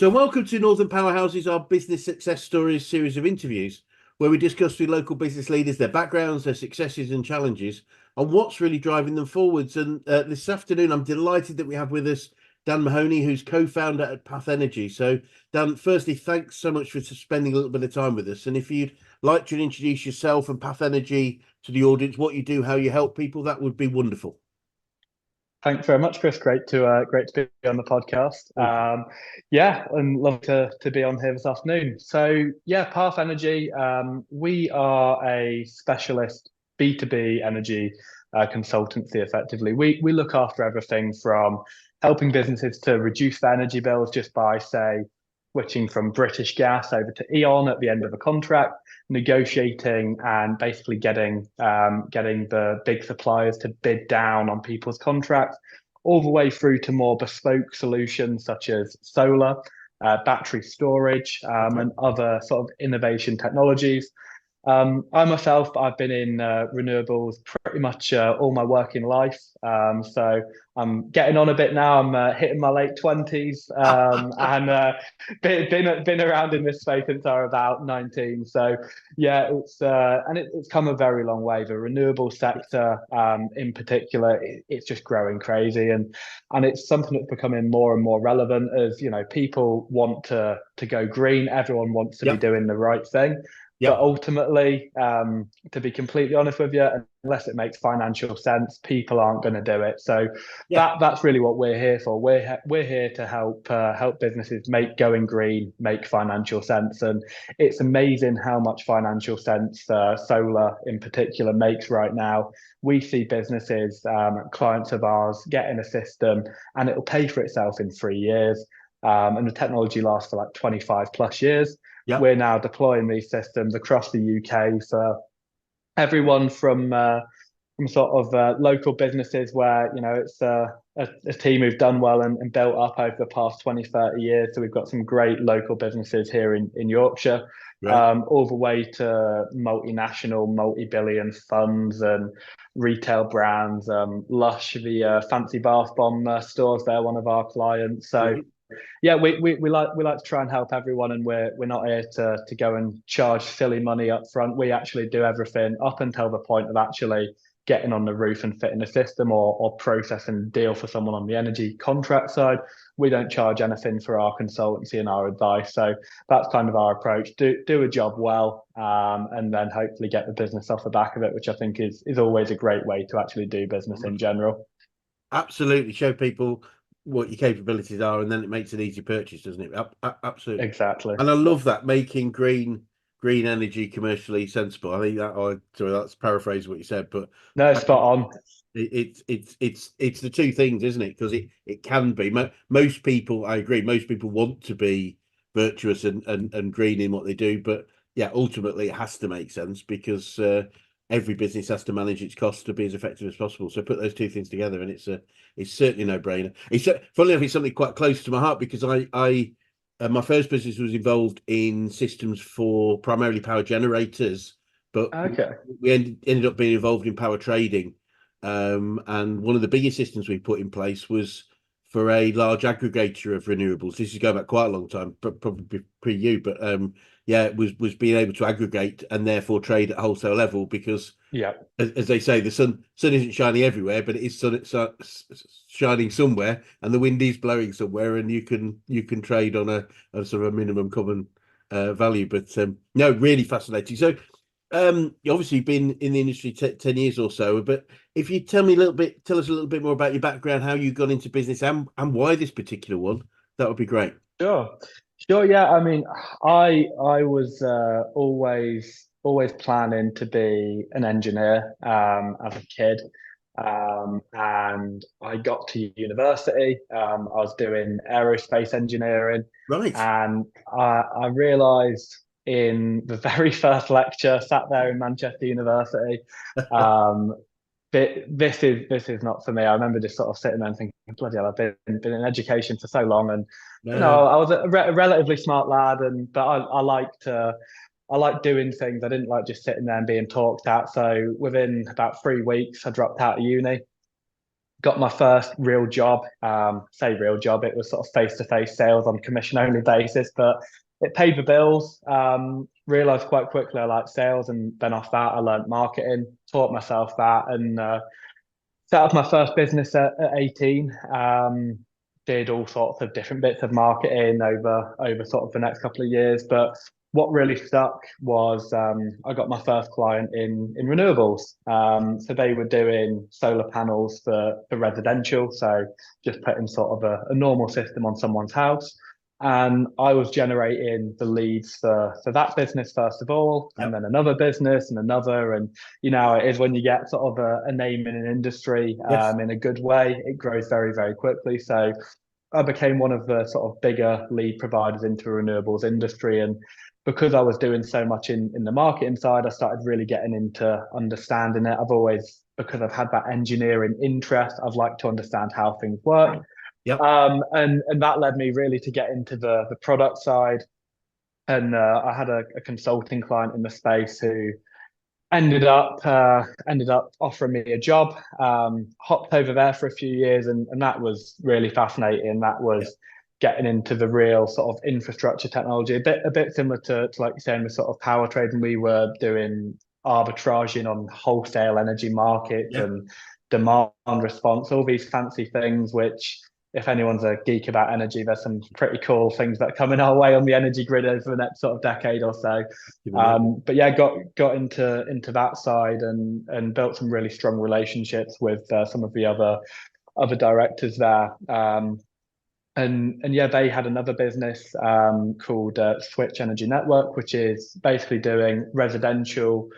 So, welcome to Northern Powerhouses, our business success stories series of interviews, where we discuss with local business leaders their backgrounds, their successes and challenges, and what's really driving them forwards. And this afternoon, I'm delighted that we have with us Dan Mahoney, who's co-founder at Path Energy. So, Dan, firstly, thanks so much for spending a little bit of time with us. And if you'd like to introduce yourself and Path Energy to the audience, what you do, how you help people, that would be wonderful. Thanks very much, Chris. Great to be on the podcast. Yeah, and love to be on here this afternoon. So yeah, Path Energy. We are a specialist B2B energy consultancy. Effectively, we look after everything from helping businesses to reduce their energy bills just by say switching from British Gas over to E.ON at the end of a contract, negotiating and basically getting the big suppliers to bid down on people's contracts, all the way through to more bespoke solutions such as solar, battery storage, and other sort of innovation technologies. I myself, I've been in renewables pretty much all my working life. So I'm getting on a bit now. I'm hitting my late 20s, and been around in this space since I was about 19. So yeah, it's come a very long way. The renewable sector, in particular, it's just growing crazy, and it's something that's becoming more and more relevant as people want to go green. Everyone wants to be Yep. doing the right thing. But Yep. ultimately, to be completely honest with you, unless it makes financial sense, people aren't going to do it. So Yeah. that's really what we're here for. We're here to help businesses make going green make financial sense, and it's amazing how much financial sense solar in particular makes right now. We see businesses, clients of ours, get in a system, and it'll pay for itself in 3 years. And the technology lasts for like 25 plus years. Yep. We're now deploying these systems across the UK for everyone from sort of local businesses where it's a team who've done well and built up over the past 20, 30 years. So we've got some great local businesses here in Yorkshire, Right. all the way to multinational, multi-billion funds and retail brands. Lush, the fancy bath bomb stores, they're one of our clients. So Right. yeah, we like to try and help everyone, and we're not here to go and charge silly money up front. We actually do everything up until the point of actually getting on the roof and fitting a system or processing a deal for someone on the energy contract side. We don't charge anything for our consultancy and our advice. So that's kind of our approach. Do a job well, and then hopefully get the business off the back of it, which I think is always a great way to actually do business in general. Absolutely. Show people what your capabilities are, and then it makes an easy purchase, doesn't it? Absolutely. Exactly. And I love that, making green energy commercially sensible. I think sorry, that's paraphrase what you said, but No, I spot think on. it's the two things, isn't it? Because it can be. Most people, I agree, most people want to be virtuous and green in what they do, but yeah, ultimately it has to make sense because every business has to manage its costs to be as effective as possible. So put those two things together, and it's certainly no brainer. It's Funnily enough, it's something quite close to my heart because I my first business was involved in systems for primarily power generators, but Okay. we ended up being involved in power trading. And one of the biggest systems we put in place was for a large aggregator of renewables. This is going back quite a long time, probably pre you, but yeah, it was being able to aggregate and therefore trade at wholesale level because, Yeah. as they say, the sun isn't shining everywhere, but it is shining somewhere, and the wind is blowing somewhere, and you can trade on a sort of a minimum common value. But no, really fascinating. So you obviously been in the industry 10 years or so, but if you tell us a little bit more about your background, how you got into business, and why this particular one, that would be great. Sure. Sure, yeah. I mean, I was always planning to be an engineer as a kid. And I got to university. I was doing aerospace engineering, Right. and I realized in the very first lecture, sat there in Manchester University, um, this is not for me. I remember just sort of sitting there and thinking, bloody hell, I've been in education for so long, and No. I was a relatively smart lad, and but I liked doing things. I didn't like just sitting there and being talked at. So within about 3 weeks, I dropped out of uni. got my first real job. Say real job, it was sort of face-to-face sales on commission only basis, but it paid the bills. Realized quite quickly I liked sales, and then off that I learned marketing, taught myself that, and set up my first business at 18. Did all sorts of different bits of marketing over sort of the next couple of years, but what really stuck was I got my first client in renewables. So they were doing solar panels for residential, so just putting sort of a normal system on someone's house. And I was generating the leads for that business first of all, and Yep. then another business and another. And you know, it is when you get sort of a name in an industry Yes. in a good way, it grows very, very quickly. So I became one of the sort of bigger lead providers into the renewables industry. And because I was doing so much in the marketing side, I started really getting into understanding it. I've always, because I've had that engineering interest, I've liked to understand how things work. Yep. And that led me really to get into the product side. And I had a consulting client in the space who ended up offering me a job. Hopped over there for a few years, and that was really fascinating. That Yep. was getting into the real sort of infrastructure technology, a bit similar to like you're saying with sort of power trading. We were doing arbitraging on wholesale energy markets Yep. and demand response, all these fancy things which, if anyone's a geek about energy, there's some pretty cool things that are coming our way on the energy grid over the next sort of decade or so. Give me that. But yeah, got into that side and built some really strong relationships with some of the other directors there. And yeah, they had another business called Switch Energy Network, which is basically doing residential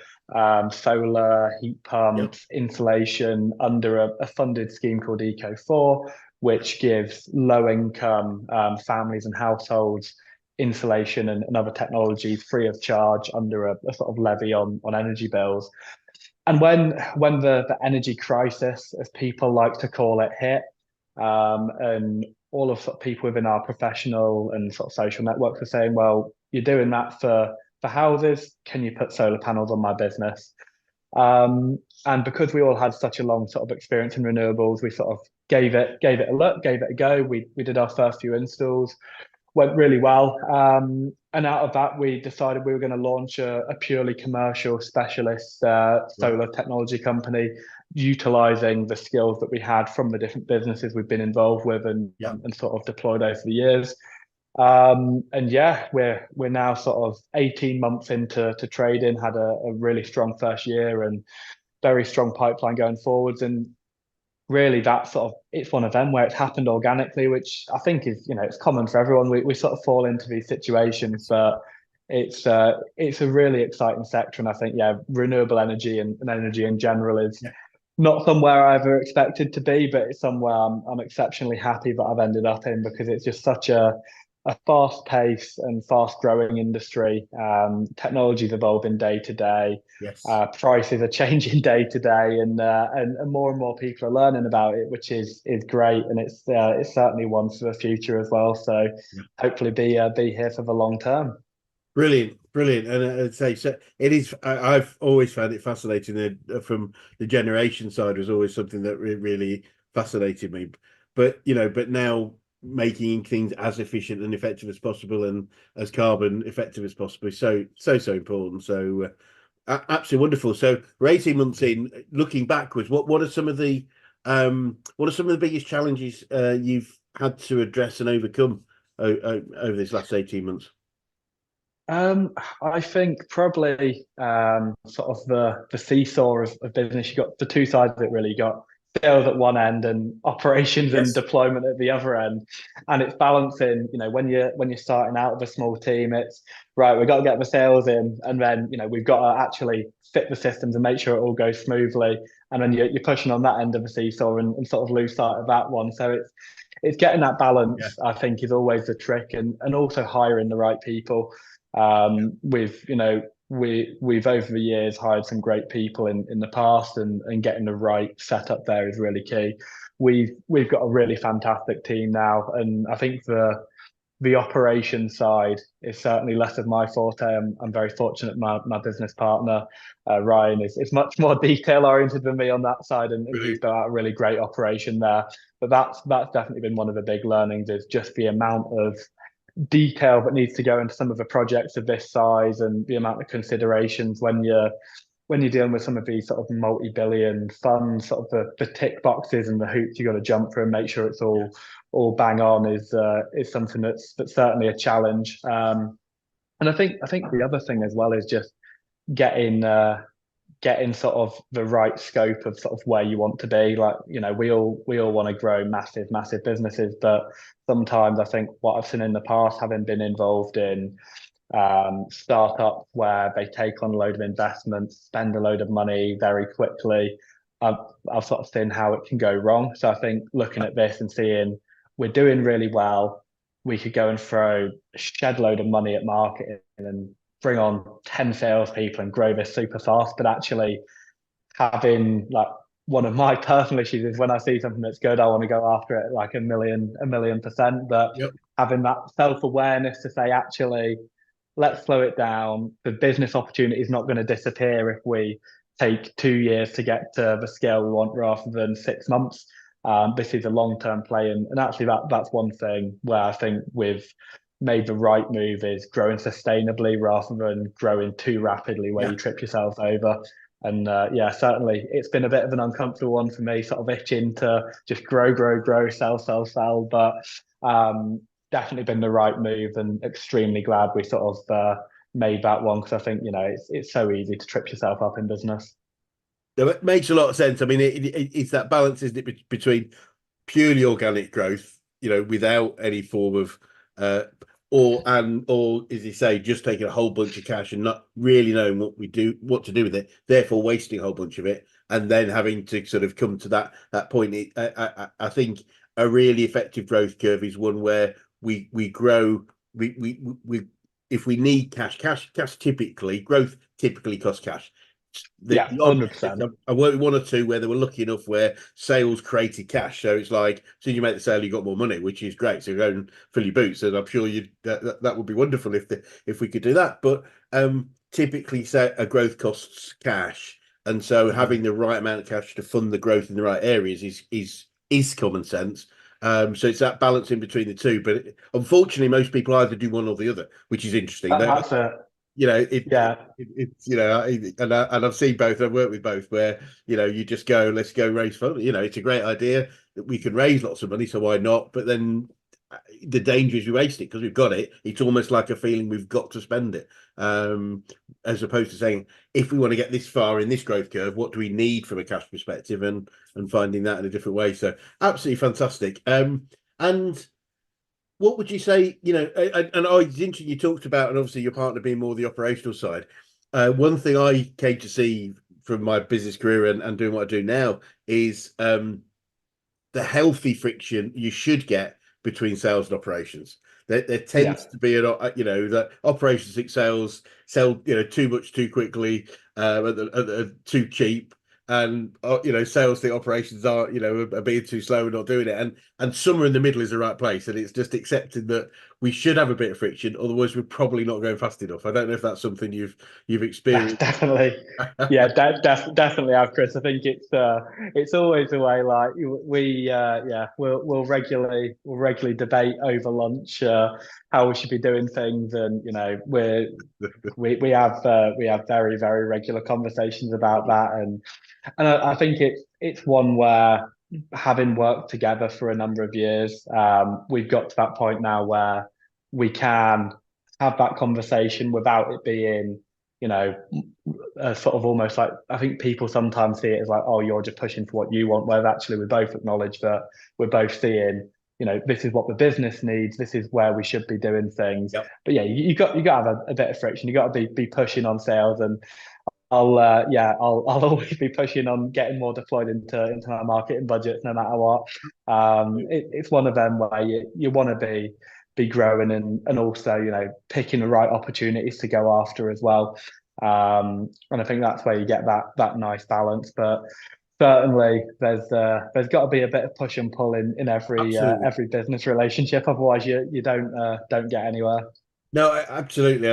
solar heat Yep. pumps installation under a funded scheme called Eco4, which gives low income families and households insulation and other technologies free of charge under a sort of levy on energy bills. And when the energy crisis, as people like to call it, hit, and all of people within our professional and sort of social networks are saying, well, you're doing that for houses. Can you put solar panels on my business? And because we all had such a long sort of experience in renewables, we sort of gave it a look, gave it a go. We did our first few installs, went really well. And out of that, we decided we were going to launch a purely commercial specialist Right. solar technology company, utilizing the skills that we had from the different businesses we've been involved with Yep. and sort of deployed over the years. And yeah, we're now sort of 18 months into trading, had a really strong first year and very strong pipeline going forwards. And really that sort of, it's one of them where it's happened organically, which I think is, you know, it's common for everyone. We sort of fall into these situations, but it's a really exciting sector. And I think, yeah, renewable energy and energy in general is Yeah. not somewhere I ever expected to be, but it's somewhere I'm exceptionally happy that I've ended up in, because it's just such a fast paced and fast growing industry. Technology's evolving day to day. Yes. Prices are changing day to day, and more and more people are learning about it, which is great, and it's certainly one for the future as well. So Yeah. hopefully be here for the long term. Brilliant, brilliant, and I'd say so. It is. I've always found it fascinating. From the generation side was always something that really fascinated me. But but now making things as efficient and effective as possible, and as carbon effective as possible, is so important. So absolutely wonderful. So we're 18 months in. Looking backwards, what are some of the biggest challenges you've had to address and overcome over this last 18 months? I think probably sort of the seesaw of business. You got the two sides of it really. You got sales at one end and operations and Yes. deployment at the other end. And it's balancing, you know, when you're starting out with a small team, it's right, we've got to get the sales in, and then, you know, we've got to actually fit the systems and make sure it all goes smoothly. And then you're pushing on that end of the seesaw and sort of lose sight of that one. So it's getting that Yeah. balance, I think, is always the trick, and also hiring the right people. We've, you know, we've over the years hired some great people in the past, and getting the right setup there is really key. We've got a really fantastic team now, and I think the operation side is certainly less of my forte. I'm very fortunate. My business partner, Ryan, is much more detail oriented than me on that side, and he's Brilliant. built out a really great operation there. But that's definitely been one of the big learnings, is just the amount of detail that needs to go into some of the projects of this size, and the amount of considerations when you're dealing with some of these sort of multi-billion funds, sort of the tick boxes and the hoops you got to jump through and make sure it's all bang on is something that's certainly a challenge. And I think the other thing as well is just getting getting sort of the right scope of sort of where you want to be. Like, we all want to grow massive businesses, but sometimes I think what I've seen in the past, having been involved in startups where they take on a load of investments, spend a load of money very quickly. I've, I've sort of seen how it can go wrong. So I think looking at this and seeing we're doing really well, we could go and throw a shed load of money at marketing and bring on 10 salespeople and grow this super fast. But actually having, like, one of my personal issues is when I see something that's good, I want to go after it like a million%. But Yep. having that self-awareness to say, actually, let's slow it down. The business opportunity is not going to disappear if we take 2 years to get to the scale we want rather than 6 months. This is a long-term play, and actually that's one thing where I think we've made the right move, is growing sustainably rather than growing too rapidly where Yeah. you trip yourself over. And yeah, certainly it's been a bit of an uncomfortable one for me, sort of itching to just grow, sell. But definitely been the right move, and extremely glad we sort of made that one, because I think, it's so easy to trip yourself up in business. No, it makes a lot of sense. I mean, it's that balance, isn't it, between purely organic growth, without any form of or as you say, just taking a whole bunch of cash and not really knowing what to do with it, therefore wasting a whole bunch of it, and then having to sort of come to that point. I think a really effective growth curve is one where we grow. We if we need cash typically, growth typically costs cash. The, Yeah, the odd 100%. I worked with one or two where they were lucky enough where sales created cash. So it's like, as soon as you make the sale, you got more money, which is great. So go and fill your boots, and I'm sure that would be wonderful if we could do that. But typically, say a growth costs cash, and so having the right amount of cash to fund the growth in the right areas is common sense. So it's that balance in between the two. But unfortunately, most people either do one or the other, which is interesting. That's it. It's Yeah. and I've seen both. I've worked with both where you just go, let's go raise funds. It's a great idea that we can raise lots of money, so why not? But then the danger is we waste it because we've got it. It's almost like a feeling we've got to spend it, as opposed to saying, if we want to get this far in this growth curve, what do we need from a cash perspective, and finding that in a different way. So absolutely fantastic. And what would you say, and it's interesting you talked about, and obviously your partner being more the operational side. One thing I came to see from my business career and doing what I do now is the healthy friction you should get between sales and operations. There Yeah. tends to be that operations think sales sell too much too quickly, too cheap, and sales think operations are being too slow and not doing it, and somewhere in the middle is the right place, and it's just accepting that we should have a bit of friction, otherwise we're probably not going fast enough. I don't know if that's something you've experienced. Definitely. Yeah, definitely have, Chris. I think it's always the way. Like, we'll regularly debate over lunch how we should be doing things, and we have very regular conversations about that. And I think it's one where, having worked together for a number of years, we've got to that point now where we can have that conversation without it being, you know, sort of almost like, I think people sometimes see it as like, oh, you're just pushing for what you want, where actually we both acknowledge that we're both seeing, this is what the business needs, this is where we should be doing things. Yep. But yeah, you got to have a bit of friction. You got to be pushing on sales, and I'll always be pushing on getting more deployed into our marketing budgets, no matter what. It's one of them where you want to be growing, and also picking the right opportunities to go after as well. And I think that's where you get that nice balance. But certainly there's got to be a bit of push and pull in Absolutely. every business relationship. Otherwise, you don't get anywhere. No, absolutely.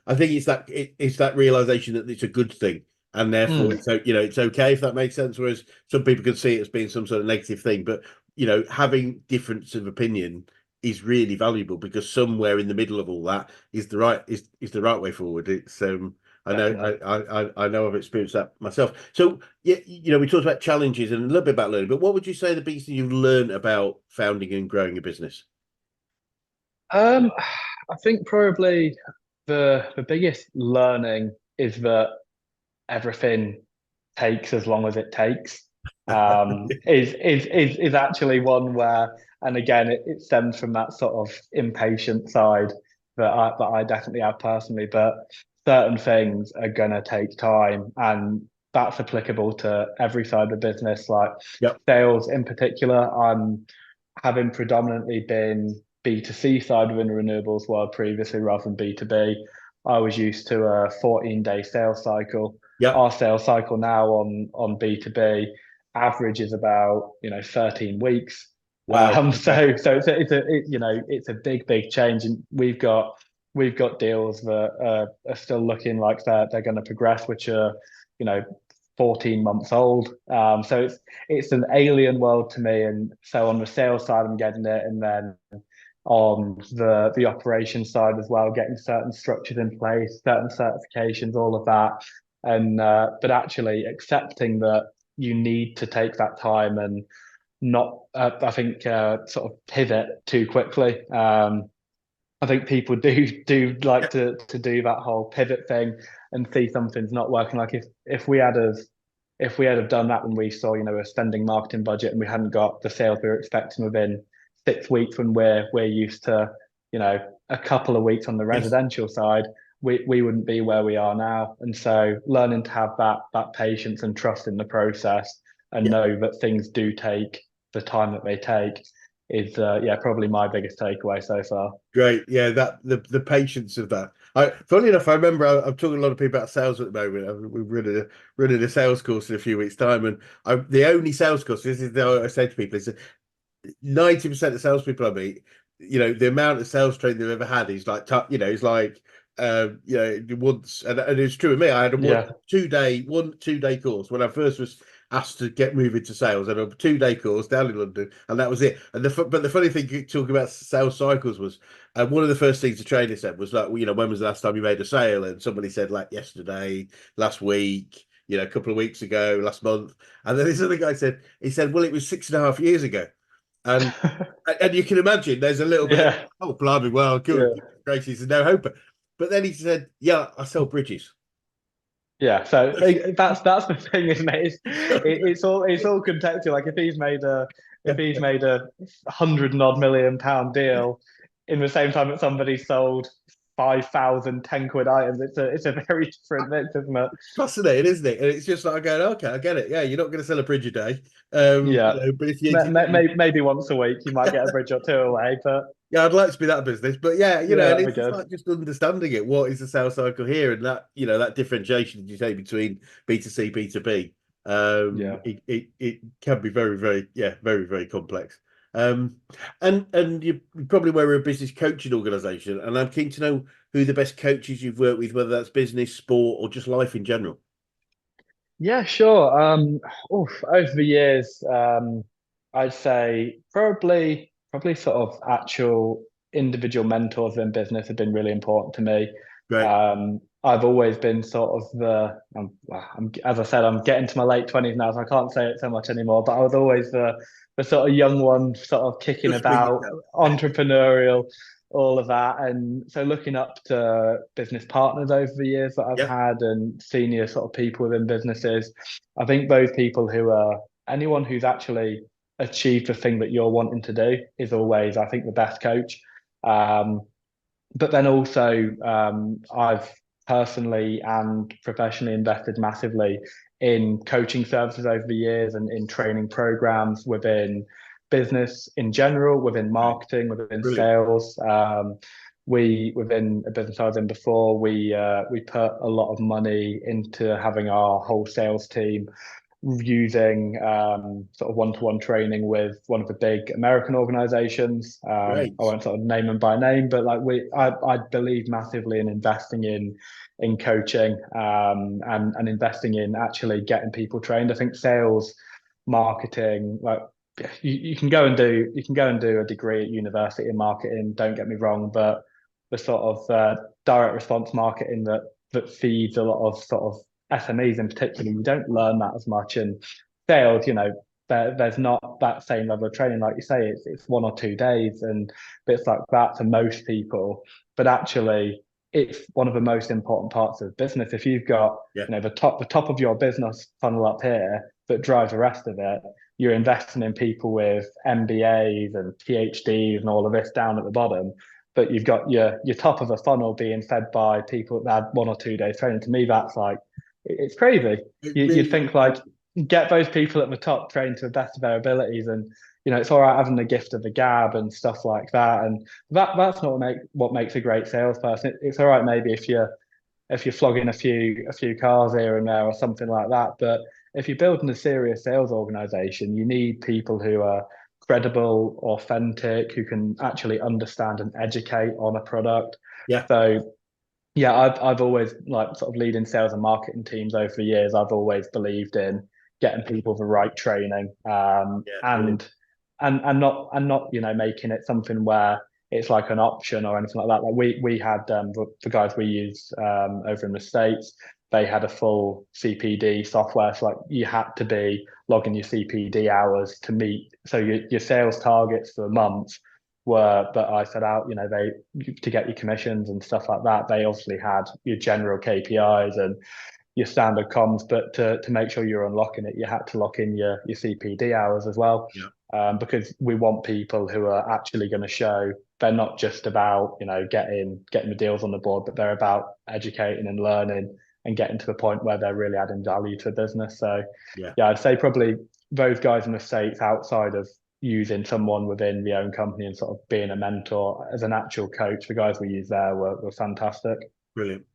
I think it's that realization that it's a good thing, and therefore Mm, it's okay if that makes sense. Whereas some people could see it as being some sort of negative thing, but having difference of opinion is really valuable because somewhere in the middle of all that is the right way forward. It's I know definitely. I know I've experienced that myself. So yeah, we talked about challenges and a little bit about learning, but what would you say the biggest thing you've learned about founding and growing a business? Um, I think probably the biggest learning is that everything takes as long as it takes. Is actually one where, and again, it stems from that sort of impatient side that I definitely have personally. But certain things are gonna take time, and that's applicable to every side of the business, like Yep. sales in particular. I'm having predominantly been B2C side within the renewables world previously rather than B2B. I was used to a 14-day sales cycle. Yep. Our sales cycle now on B2B average is about 13 weeks. Wow. Okay. So it's a big change, and we've got deals that are still looking like they're going to progress, which are you know 14 months old. So it's an alien world to me, and so on the sales side, I'm getting it, and then on the operation side as well, getting certain structures in place, certain certifications, all of that, and but actually accepting that you need to take that time and not, I think, sort of pivot too quickly. I think people do like to do that whole pivot thing and see something's not working. Like if we had have done that when we saw a spending marketing budget and we hadn't got the sales we were expecting within 6 weeks, when we're used to a couple of weeks on the Yes. residential side, we wouldn't be where we are now. And so learning to have that patience and trust in the process and Yeah. know that things do take the time that they take is probably my biggest takeaway so far. Great. Yeah. That the patience of that. Funny enough, I remember I'm talking to a lot of people about sales at the moment. We're running a sales course in a few weeks' time, and the only sales course. This is what I say to people: is that 90% of salespeople I meet, the amount of sales training they've ever had is like, it's like, once, and it's true with me. I had a Yeah. 2 day course when I first was asked to get moving to sales. I had a 2 day course down in London, and that was it. And but the funny thing, talking about sales cycles, was one of the first things the trainer said was like, when was the last time you made a sale? And somebody said like yesterday, last week, a couple of weeks ago, last month. And then this other guy said, well, it was 6.5 years ago. And you can imagine there's a little bit of, Yeah. oh, blimey, well, good Yeah. gracious, there's no hope. But then he said, yeah, I sell bridges. Yeah, so that's the thing, isn't it? It's all contextual. Like if he's made a 100 and odd million pound deal in the same time that somebody sold 5,000 10 quid items, it's a very different mix, isn't it? Fascinating, isn't it? And it's just like going, okay, I get it. Yeah, you're not going to sell a bridge a day. Yeah, But if you, maybe once a week you might get a bridge or two away, but yeah, I'd like to be that business. But yeah, yeah, and that'd be it's just good. like just understanding it. What is the sales cycle here? And that, that differentiation that you say between B2C, B2B, Yeah. it can be very, very, yeah, very, very complex. Um, and you probably were a business coaching organization, and I'm keen to know who the best coaches you've worked with, whether that's business, sport, or just life in general. Yeah, sure. Over the years, I'd say probably sort of actual individual mentors in business have been really important to me. Great. I've always been sort of as I said, I'm getting to my late 20s now, so I can't say it so much anymore. But I was always the sort of young one, sort of kicking Just bring it about, down. entrepreneurial, all of that. And so looking up to business partners over the years that I've Yeah. had and senior sort of people within businesses, I think those people who are anyone who's actually achieved the thing that you're wanting to do is always, I think, the best coach. Um, but then also, I've personally and professionally invested massively in coaching services over the years and in training programs within business in general, within Great. marketing, within Brilliant. sales. We within a business I was in before, we put a lot of money into having our whole sales team using sort of one-to-one training with one of the big American organizations. I Great. won't sort of name them by name, but like I believe massively in investing in coaching and investing in actually getting people trained. I think sales, marketing, like you can go and do a degree at university in marketing. Don't get me wrong, but the sort of direct response marketing that feeds a lot of sort of SMEs in particular, you don't learn that as much. And sales, there's not that same level of training, like you say. It's 1 or 2 days and bits like that to most people. But actually, it's one of the most important parts of business. If you've got Yeah. the top of your business funnel up here that drives the rest of it, you're investing in people with MBAs and PhDs and all of this down at the bottom. But you've got your top of the funnel being fed by people that had 1 or 2 days training. To me, that's like it's crazy. It You'd really, think like get those people at the top trained to the best of their abilities, and it's all right having the gift of the gab and stuff like that. And that's not what makes a great salesperson. It's all right maybe if you're flogging a few cars here and there or something like that. But if you're building a serious sales organization, you need people who are credible, authentic, who can actually understand and educate on a product. yeah, So yeah, I've always like sort of leading sales and marketing teams over the years. I've always believed in getting people the right training, yeah, brilliant. and not making it something where it's like an option or anything like that. Like we had the guys we use over in the States, they had a full CPD software. So like you had to be logging your CPD hours to meet. So your sales targets for the month were that I set out, they to get your commissions and stuff like that. They obviously had your general KPIs and your standard comms, but to make sure you're unlocking it, you had to lock in your CPD hours as well, Yeah, because we want people who are actually going to show they're not just about getting the deals on the board, but they're about educating and learning and getting to the point where they're really adding value to the business. So yeah. yeah, I'd say probably those guys in the States outside of using someone within the own company and sort of being a mentor as an actual coach, the guys we use there were fantastic. Brilliant.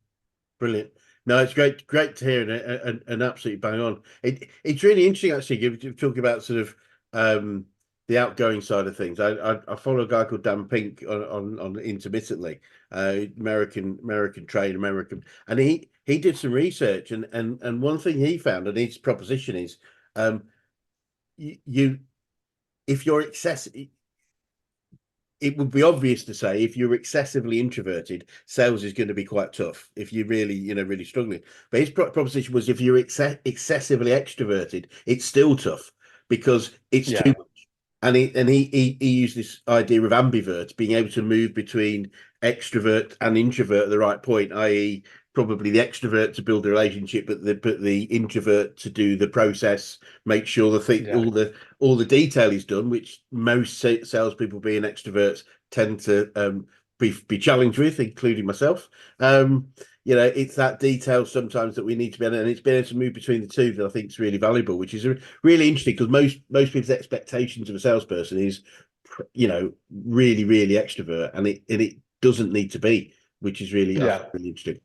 Brilliant. No, it's great to hear and absolutely bang on. It's really interesting actually. You talking about sort of the outgoing side of things. I follow a guy called Dan Pink on intermittently, American trade American, and he did some research and one thing he found and his proposition is you if you're excessive it would be obvious to say if you're excessively introverted, sales is going to be quite tough if you're really, really struggling. But his proposition was if you're excessively extroverted, it's still tough because it's too Yeah, much. And he used this idea of ambivert, being able to move between extrovert and introvert at the right point, i.e., probably the extrovert to build a relationship, but the introvert to do the process, make sure the thing, yeah, all the detail is done, which most salespeople being extroverts tend to be challenged with, including myself. It's that detail sometimes that we need to be able, and it's being able to move between the two that I think is really valuable, which is really interesting because most people's expectations of a salesperson is, really, really extrovert, and it doesn't need to be, which is really, I yeah. find really interesting.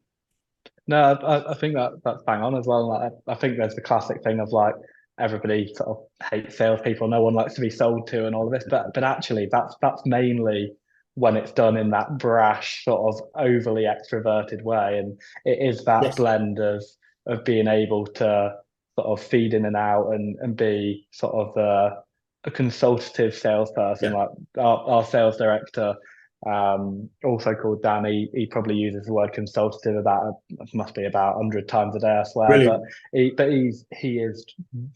No, I think that's bang on as well. Like, I think there's the classic thing of like everybody sort of hates salespeople. No one likes to be sold to and all of this, but actually that's mainly when it's done in that brash sort of overly extroverted way, and it is that Yes. blend of being able to sort of feed in and out and be sort of a consultative salesperson. Yeah. Like our sales director also called Dan. He probably uses the word consultative about must be about 100 times a day, I swear. But Brilliant. he is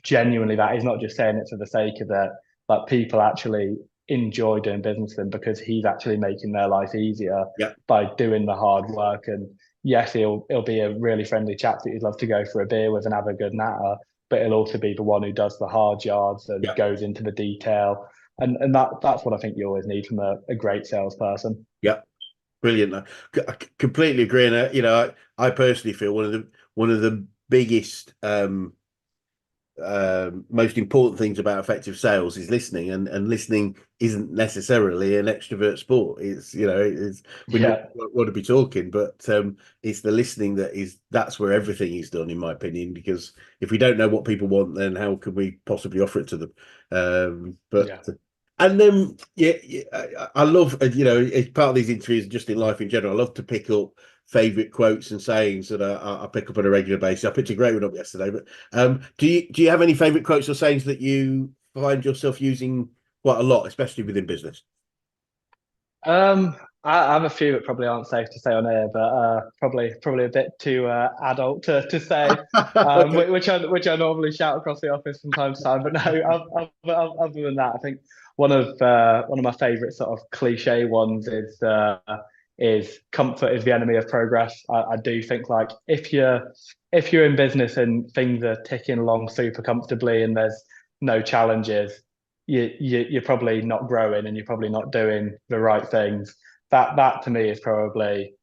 genuinely that. He's not just saying it for the sake of it. Like people actually enjoy doing business with him because he's actually making their life easier Yeah. by doing the hard work. And yes, he'll be a really friendly chap that you'd love to go for a beer with and have a good natter. But he'll also be the one who does the hard yards and Yeah. goes into the detail, and that's what I think you always need from a great salesperson. Yeah. Brilliant. I completely agree. And I personally feel one of the biggest most important things about effective sales is listening, and listening isn't necessarily an extrovert sport. It's, it's we Yeah, want to be talking, but it's the listening that's where everything is done, in my opinion. Because if we don't know what people want, then how can we possibly offer it to them? But yeah. and then I love, as part of these interviews, just in life in general, I love to pick up favorite quotes and sayings that I pick up on a regular basis. I picked a great one up yesterday, but do you have any favorite quotes or sayings that you find yourself using quite a lot, especially within business? Um, I have a few that probably aren't safe to say on air, but probably a bit too adult to say, Okay. which I normally shout across the office from time to time. But no, other than that, I think one of my favourite sort of cliche ones is comfort is the enemy of progress. I do think, like, if you're in business and things are ticking along super comfortably and there's no challenges, you're probably not growing and you're probably not doing the right things. That to me is probably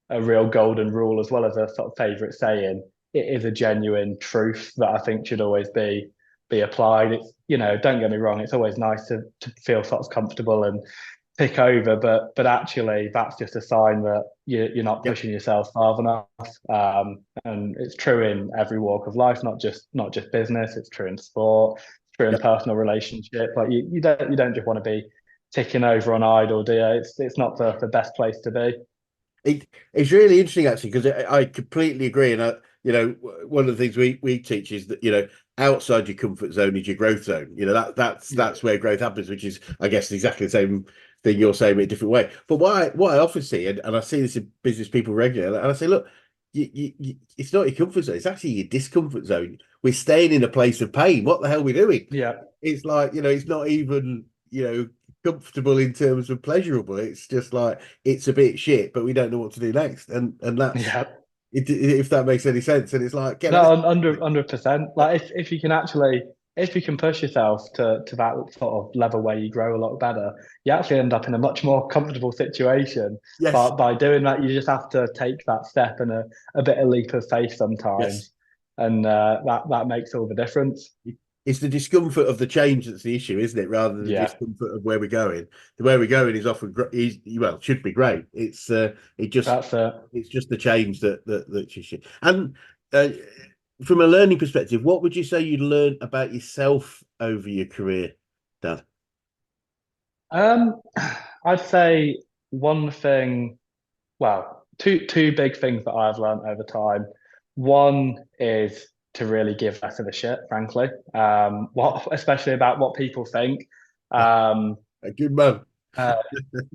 a real golden rule, as well as a sort of favorite saying. It is a genuine truth that I think should always be applied. It's, don't get me wrong, it's always nice to feel sort of comfortable and tick over, but actually that's just a sign that you're not Yeah, pushing yourself far enough. And it's true in every walk of life, not just business. It's true in sport, it's true in yeah. personal relationship. Like you don't just want to be ticking over on idle, do you? It's not the best place to be. It's really interesting, actually, because I completely agree. And one of the things we teach is that, outside your comfort zone is your growth zone. Yeah, That's where growth happens, which is, I guess, exactly the same thing you're saying in a different way. But what I often see, and I see this in business people regularly, and I say, look, it's not your comfort zone; it's actually your discomfort zone. We're staying in a place of pain. What the hell are we doing? yeah, It's like, it's not even, comfortable in terms of pleasurable. It's just like, it's a bit shit, but we don't know what to do next. And that's yeah. it, if that makes any sense. And it's like, get No, let's 100%. Like if you can push yourself to that sort of level where you grow a lot better, you actually end up in a much more comfortable situation. yes, But by doing that, you just have to take that step and a bit of leap of faith yes. sometimes, and that makes all the difference. It's the discomfort of the change that's the issue, isn't it? Rather than the Yeah, discomfort of where we're going. The where we're going is often well, should be great. It just that's it. it's just the change that's issue. And from a learning perspective, what would you say you'd learn about yourself over your career, Dan? Um, I'd say one thing. Well, two big things that I've learned over time. One is to really give less of a shit, frankly. What especially about what people think. Um, A good man. uh,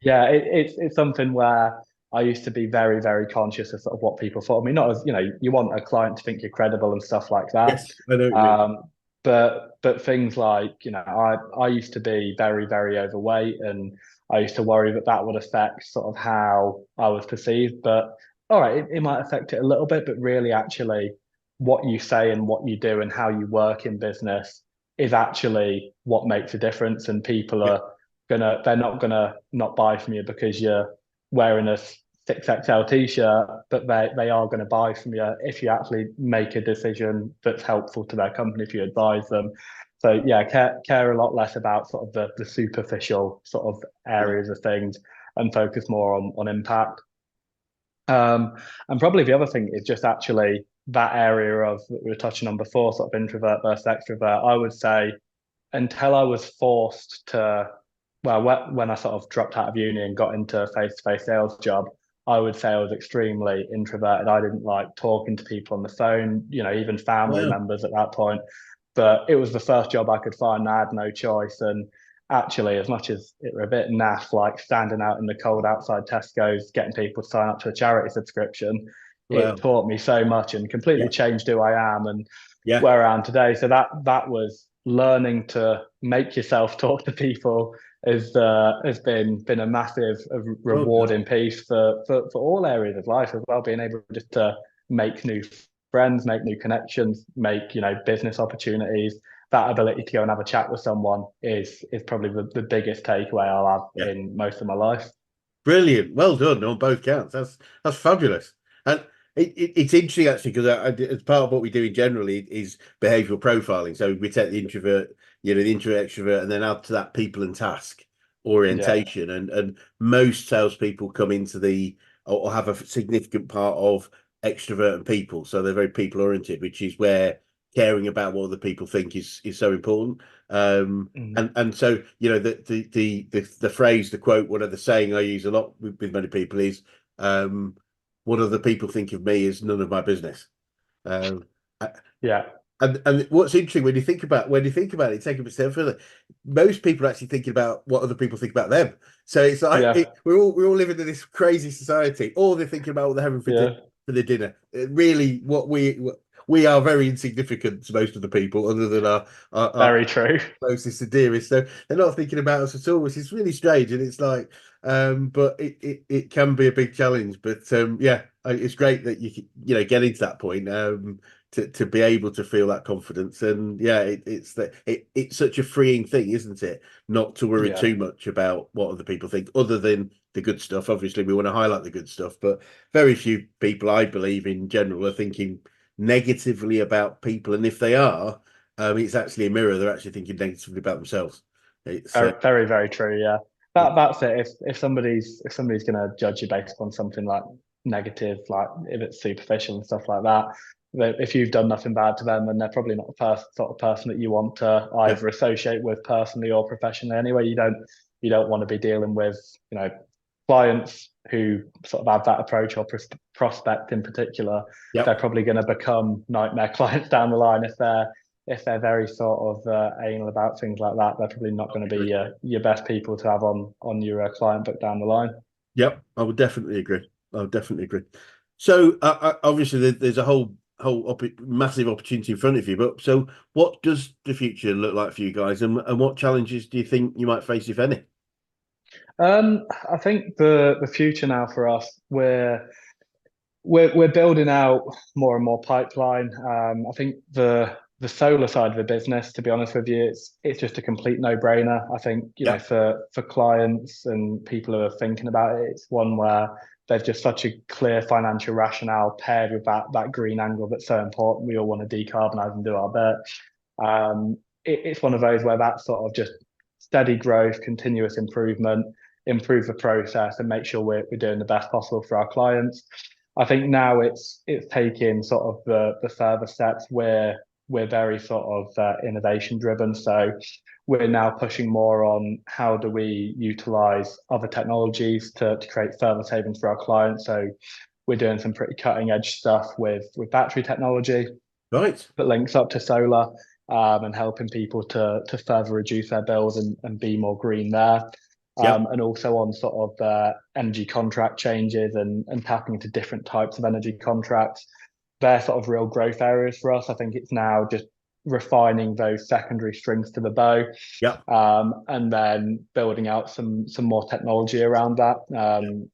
yeah, it's something where I used to be very, very conscious of sort of what people thought of me. Not as, you want a client to think you're credible and stuff like that. Yes, I know what you mean. Um, but things like, I used to be very, very overweight, and I used to worry that that would affect sort of how I was perceived. But all right, it might affect it a little bit, but really, actually, what you say and what you do and how you work in business is actually what makes a difference. And people Yeah, they're not gonna not buy from you because you're wearing a 6XL t-shirt, but they are going to buy from you if you actually make a decision that's helpful to their company, if you advise them. So yeah, care a lot less about sort of the superficial sort of yeah, areas of things and focus more on impact. And probably the other thing is just actually that area of that we were touching on before, sort of introvert versus extrovert. I would say until I was forced to, well, when I sort of dropped out of uni and got into a face-to-face sales job, I would say I was extremely introverted. I didn't like talking to people on the phone, even family wow, members at that point. But it was the first job I could find. And I had no choice. And actually, as much as it were a bit naff, like standing out in the cold outside Tesco's, getting people to sign up to a charity subscription, it wow, taught me so much and completely yeah, changed who I am and yeah, where I am today. So that was learning to make yourself talk to people has been a massive well done. rewarding piece for all areas of life as well. Being able just to make new friends, make new connections, make business opportunities. That ability to go and have a chat with someone is probably the biggest takeaway I'll have Yeah, in most of my life. brilliant. Well done on both counts. That's fabulous. And It's interesting actually because as part of what we do in generally is behavioral profiling. So we take the introvert, the introvert, extrovert, and then add to that people and task Yeah. orientation. And most salespeople come into or have a significant part of extrovert and people. So they're very people oriented, which is where caring about what other people think is so important. Mhm. And so the phrase, the quote, whatever the saying I use a lot with many people is. What other people think of me is none of my business. Um, Yeah. and what's interesting when you think about it, take it a step further. Most people are actually thinking about what other people think about them. So it's like Yeah. we're all living in this crazy society. All they're thinking about what they're having Yeah. for their dinner. Really, we are very insignificant to most of the people, other than our Very true. closest and dearest. So they're not thinking about us at all, which is really strange. And it's like, but it can be a big challenge. But yeah, it's great that getting to that point, to be able to feel that confidence. And yeah, it's such a freeing thing, isn't it? Not to worry Yeah. too much about what other people think, other than the good stuff. Obviously, we want to highlight the good stuff, but very few people, I believe, in general, are thinking negatively about people. And if they are, it's actually a mirror. They're actually thinking negatively about themselves. It's Very, very, very true. Yeah. it, That's it. If somebody's gonna judge you based on something like negative, like if it's superficial and stuff like that, if you've done nothing bad to them, then they're probably not the sort of person that you want to yeah, either associate with personally or professionally. Anyway, you don't want to be dealing with, clients who sort of have that approach, or prospect in particular. yeah, They're probably going to become nightmare clients down the line if they're very sort of anal about things like that. They're probably not going to be your best people to have on your client book down the line. yep. I would definitely agree. I would definitely agree. So obviously, there's a whole massive opportunity in front of you. But so, what does the future look like for you guys, and what challenges do you think you might face, if any? I think the future now for us, we're building out more and more pipeline. I think the solar side of the business, to be honest with you, it's just a complete no-brainer. I think, Yeah, for clients and people who are thinking about it, it's one where there's just such a clear financial rationale paired with that green angle that's so important. We all want to decarbonize and do our bit. It's one of those where that's sort of just steady growth, continuous improvement, improve the process, and make sure we're doing the best possible for our clients. I think now it's taking sort of the further steps where we're very sort of innovation driven. So we're now pushing more on how do we utilize other technologies to create further savings for our clients. So we're doing some pretty cutting edge stuff with battery technology right. that links up to solar, and helping people to further reduce their bills and be more green there. Yep, And also on sort of energy contract changes and tapping into different types of energy contracts. They're sort of real growth areas for us. I think it's now just refining those secondary strings to the bow, yep, and then building out some more technology around that.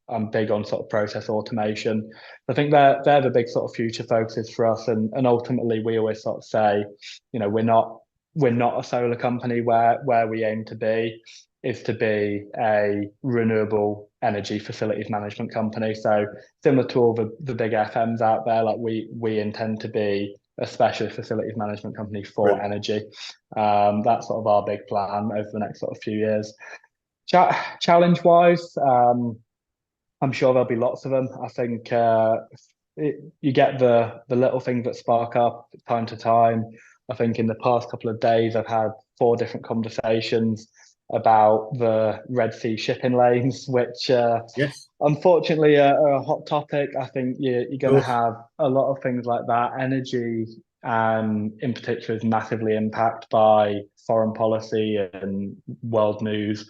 I'm big on sort of process automation. I think they're the big sort of future focuses for us, and ultimately we always sort of say, we're not a solar company. Where we aim to be is to be a renewable energy facilities management company. So similar to all the big FMs out there, like we intend to be a specialist facilities management company for brilliant. energy. That's sort of our big plan over the next sort of few years. Challenge wise, I'm sure there'll be lots of them. I think you get the little things that spark up time to time. I think in the past couple of days, I've had 4 different conversations about the Red Sea shipping lanes, which Yes, unfortunately are a hot topic. I think you're of going to course. have a lot of things like that. Energy, in particular, is massively impacted by foreign policy and world news,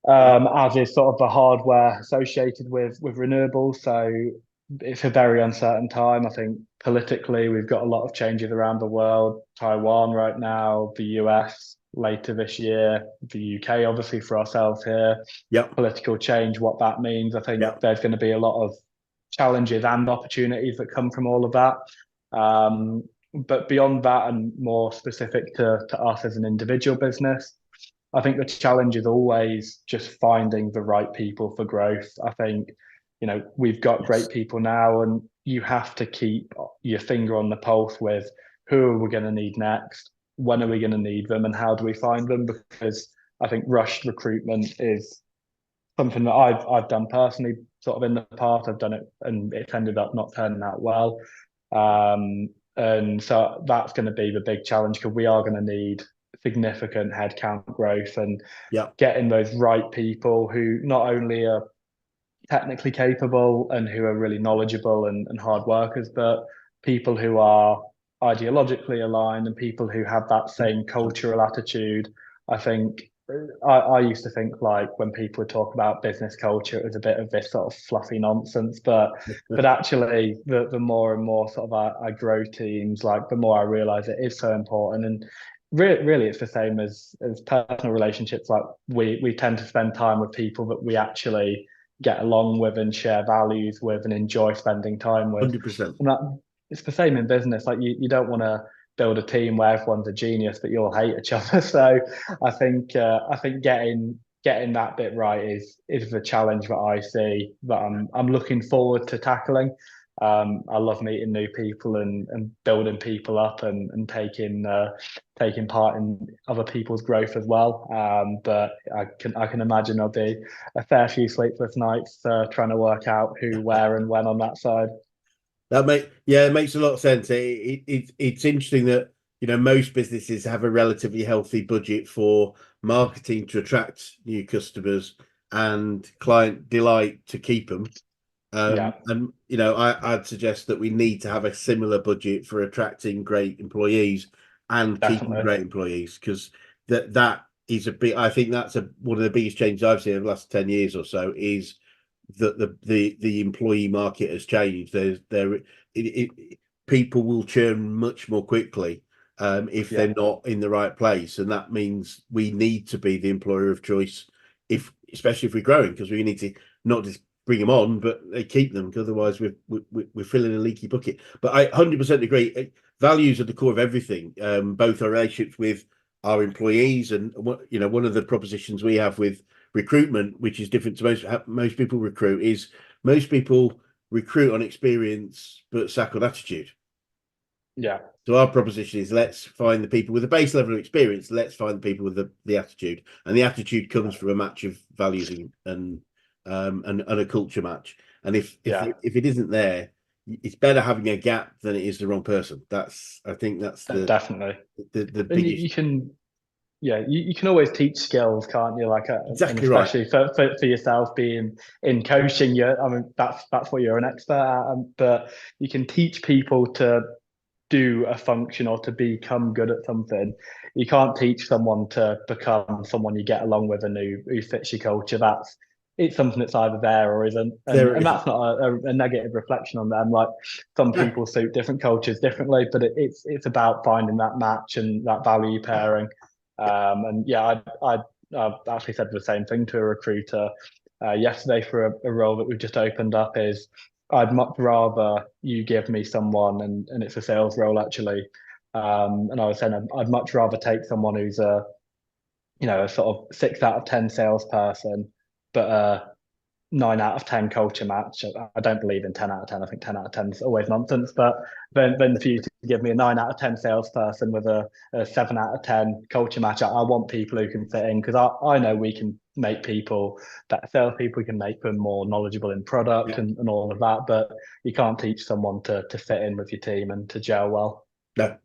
Yeah, as is sort of the hardware associated with renewables. So it's a very uncertain time. I think politically, we've got a lot of changes around the world. Taiwan right now, the US later this year, the UK obviously for ourselves here. yep, Political change, what that means. I think yep. there's going to be a lot of challenges and opportunities that come from all of that. But beyond that, and more specific to us as an individual business, I think the challenge is always just finding the right people for growth. I think, we've got great Yes, people now, and you have to keep your finger on the pulse with who are we going to need next, when are we going to need them, and how do we find them? Because I think rushed recruitment is something that I've done personally, sort of in the past. I've done it, and it's ended up not turning out well. And so that's going to be the big challenge because we are going to need significant headcount growth and Yeah, getting those right people who not only are technically capable and who are really knowledgeable and hard workers, but people who are ideologically aligned and people who have that same cultural attitude. I think I used to think like when people would talk about business culture, it was a bit of this sort of fluffy nonsense, but actually the more and more sort of I grow teams, like the more I realize it is so important. And really it's the same as personal relationships. Like we tend to spend time with people that we actually get along with and share values with and enjoy spending time with. 100%. And that it's the same in business. Like you don't want to build a team where everyone's a genius but you all hate each other. So I think getting that bit right is the challenge that I see that I'm looking forward to tackling. I love meeting new people and building people up and taking part in other people's growth as well. But I can imagine there'll be a fair few sleepless nights trying to work out who, where, and when on that side. It makes a lot of sense. It's interesting that most businesses have a relatively healthy budget for marketing to attract new customers and client delight to keep them. Yeah, And I'd suggest that we need to have a similar budget for attracting great employees and keeping definitely. great employees, because that is a big. I think that's one of the biggest changes I've seen in the last 10 years or so, is that the employee market has changed. People will churn much more quickly if Yeah, they're not in the right place, and that means we need to be the employer of choice, especially if we're growing, because we need to not just bring them on, but they keep them, because otherwise we're filling a leaky bucket. But I 100% agree. Values are the core of everything, both our relationships with our employees, and one of the propositions we have with recruitment, which is different to most people recruit, is most people recruit on experience but sack on attitude. yeah, So our proposition is, let's find the people with a base level of experience, let's find the people with the attitude, and the attitude comes from a match of values and a culture match. And if yeah, it isn't there, it's better having a gap than it is the wrong person. I think that's definitely. the And biggest. you can, yeah, you can always teach skills, can't you? Like, and Exactly right. especially for yourself being in coaching, I mean, that's what you're an expert at. But you can teach people to do a function or to become good at something. You can't teach someone to become someone you get along with and who fits your culture. It's something that's either there or isn't, There and it is. that's not a negative reflection on them. Like some No, people suit different cultures differently, but it's about finding that match and that value pairing. And yeah, I've actually said the same thing to a recruiter yesterday for a role that we've just opened up. Is I'd much rather you give me someone, and it's a sales role actually. And I was saying I'd much rather take someone who's a sort of 6 out of 10 salesperson, but 9 out of 10 culture match. I don't believe in 10 out of 10. I think 10 out of 10 is always nonsense. But then for you to give me a 9 out of 10 salesperson with a 7 out of 10 culture match, I want people who can fit in, because I know we can make people better salespeople. We can make them more knowledgeable in product yeah, and all of that. But you can't teach someone to fit in with your team and to gel well. no,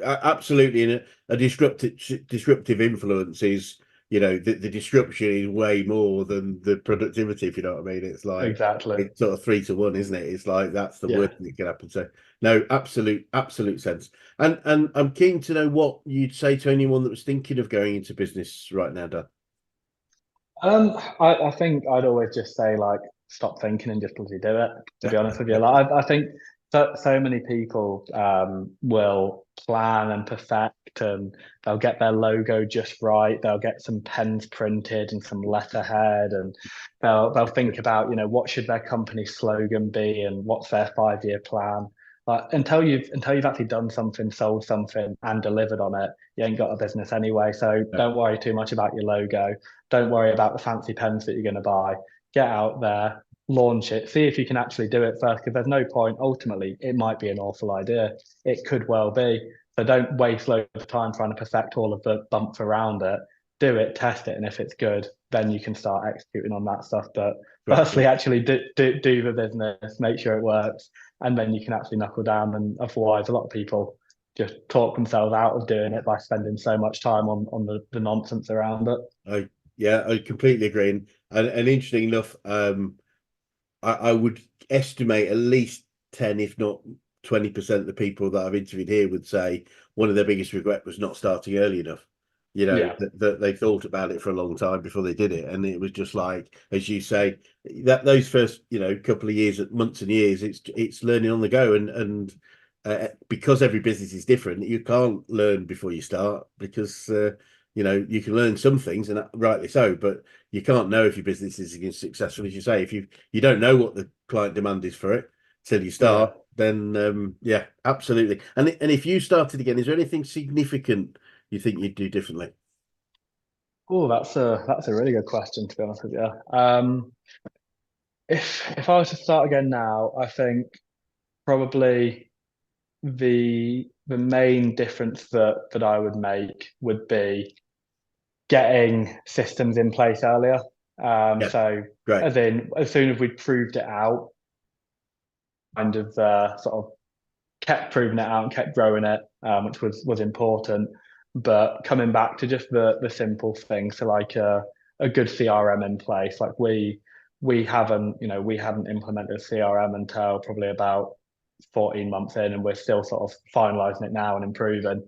absolutely. And a disruptive influence is, the disruption is way more than the productivity, if you know what I mean. Exactly. It's sort of 3 to 1, isn't it? It's like that's the Yeah. worst thing that can happen. So no, absolute sense. And I'm keen to know what you'd say to anyone that was thinking of going into business right now, Dan. I think I'd always just say like stop thinking and just bloody do it. To be honest with you, like I think so many people will plan and perfect, and they'll get their logo just right. They'll get some pens printed and some letterhead, and they'll think about what should their company slogan be and what's their 5 year plan. Until you've actually done something, sold something, and delivered on it, you ain't got a business anyway. So No, don't worry too much about your logo. Don't worry about the fancy pens that you're going to buy. Get out there, launch it, see if you can actually do it first, because there's no point. Ultimately, it might be an awful idea. It could well be. So don't waste loads of time trying to perfect all of the bumps around it. Do it, test it, and if it's good, then you can start executing on that stuff. But firstly, actually do the business, make sure it works, and then you can actually knuckle down. And otherwise, a lot of people just talk themselves out of doing it by spending so much time on the nonsense around it. I completely agree. And interesting enough, I would estimate at least 10, if not 20% of the people that I've interviewed here would say one of their biggest regret was not starting early enough. Yeah, That they thought about it for a long time before they did it. And it was just like, as you say, that those first, couple of years, months and years, it's learning on the go. And because every business is different, you can't learn before you start because, you can learn some things, and rightly so, but you can't know if your business is successful. As you say, if you don't know what the client demand is for it till you yeah. start, then yeah, absolutely. And if you started again, is there anything significant you think you'd do differently? Oh, that's a really good question, to be honest with you. If I was to start again now, I think probably the main difference that I would make would be getting systems in place earlier. Yeah, So great. as soon as we'd proved it out, kind of sort of kept proving it out and kept growing it, which was important. But coming back to just the simple things, so like a good CRM in place. Like we hadn't implemented CRM until probably about 14 months in, and we're still sort of finalizing it now and improving.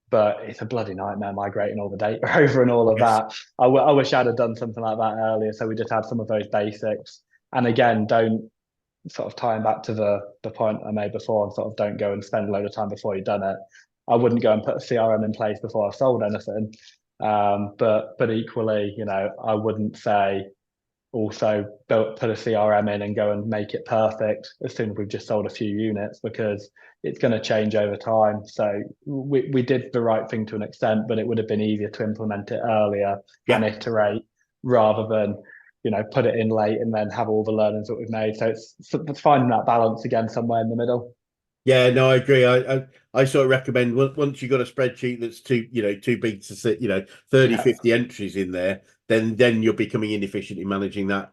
But it's a bloody nightmare migrating all the data over and all of Yes. that. I wish I'd have done something like that earlier. So we just had some of those basics. And again, don't sort of tying back to the point I made before, and sort of don't go and spend a load of time before you've done it. I wouldn't go and put a CRM in place before I've sold anything. But equally, I wouldn't say also put a CRM in and go and make it perfect as soon as we've just sold a few units, because it's going to change over time. So we did the right thing to an extent, but it would have been easier to implement it earlier and Yeah. iterate rather than put it in late and then have all the learnings that we've made. So it's finding that balance again somewhere in the middle. Yeah, no, I agree. I sort of recommend once you've got a spreadsheet that's too big to sit, 30, Yeah, 50 entries in there, then you're becoming inefficient in managing that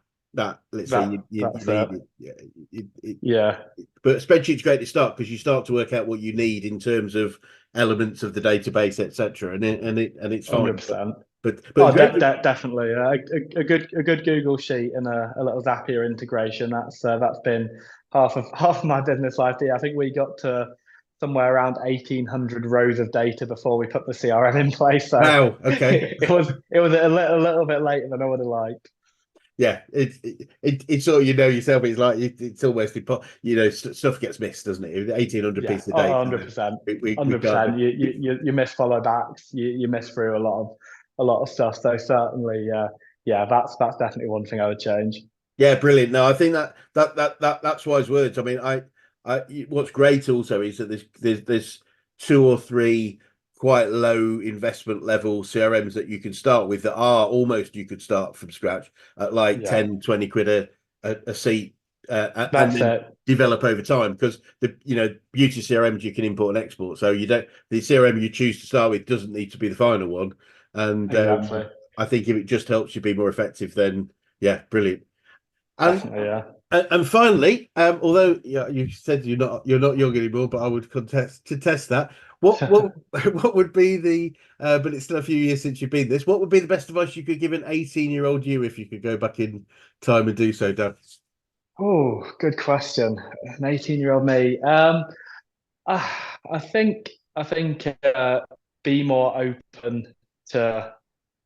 let's say you that's it. need it. Yeah, Yeah, but a spreadsheet's great to start because you start to work out what you need in terms of elements of the database, etc. And it's fine. 100%. But Oh, great. definitely. A good Google sheet and a little Zapier integration. That's been half of my business life. Yeah, I think we got to somewhere around 1,800 rows of data before we put the CRM in place. So Wow. Okay. it was a little bit later than I would have liked. Yeah, it's sort of yourself. It's like it's almost stuff gets missed, doesn't it? 1,800 Yeah, pieces of data. 100%. We can't. 100%. You miss follow backs. You miss through a lot of stuff. So certainly, yeah, that's definitely one thing I would change. Yeah, brilliant. No, I think that's wise words. I mean, what's great also is that there's two or three quite low investment level CRMs that you can start with that are almost you could start from scratch at like Yeah, 10, 20 quid a seat, and that's then it. develop over time because the beauty CRMs you can import and export. So you don't the CRM you choose to start with doesn't need to be the final one. And Exactly. I think if it just helps you be more effective, then yeah, brilliant. And Definitely, yeah. and finally, although yeah, you said you're not young anymore, but I would contest that. What what would be the but it's still a few years since you've been this. What would be the best advice you could give an 18-year-old you if you could go back in time and do so, Dan? Oh, good question. An 18-year-old me. I think be more open to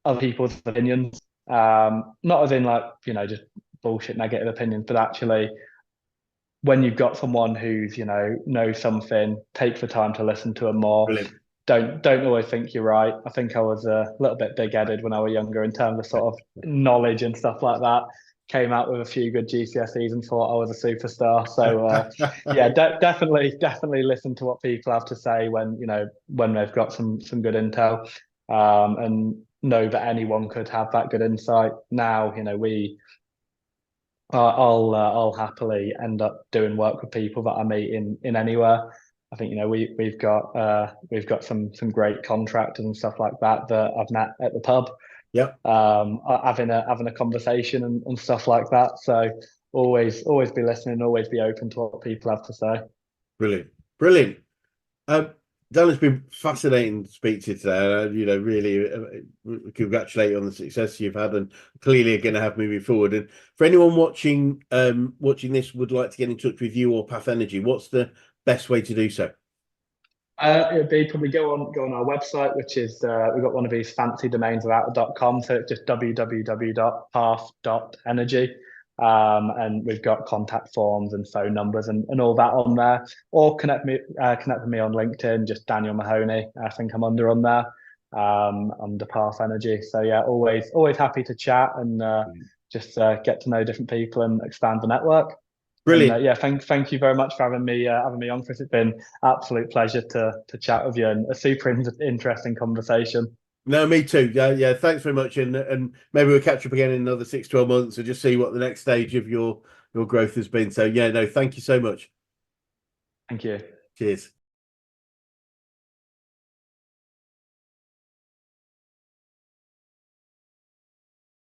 other people's opinions. Not as in like, just bullshit negative opinions, but actually when you've got someone who's, knows something, take the time to listen to them more. Brilliant. Don't always think you're right. I think I was a little bit big-headed when I was younger in terms of sort of knowledge and stuff like that. Came out with a few good GCSEs and thought I was a superstar. So yeah, definitely listen to what people have to say when they've got some good intel, and know that anyone could have that good insight. Now, I'll happily end up doing work with people that I meet in anywhere. I think we've got some great contractors and stuff like that that I've met at the pub, Yep. having a conversation and stuff like that. So always be listening, always be open to what people have to say. Brilliant. Brilliant. Dan, it's been fascinating to speak to you today. Really congratulate you on the success you've had and clearly are going to have moving forward. And for anyone watching this would like to get in touch with you or Path Energy, what's the best way to do so? It'd be probably go on our website, which is we've got one of these fancy domains about.com, so it's just www.path.energy. And we've got contact forms and phone numbers and all that on there. Or connect with me on LinkedIn, just Daniel Mahoney. I think I'm on there, under Path Energy. So yeah, always happy to chat and just get to know different people and expand the network. And Brilliant. yeah, thank you very much for having me on, Chris. It's been absolute pleasure to chat with you and a super interesting conversation. No, me too. Yeah. Thanks very much, and maybe we'll catch up again in another 6, 12 months and just see what the next stage of your growth has been. So yeah, no, thank you so much. Thank you. Cheers.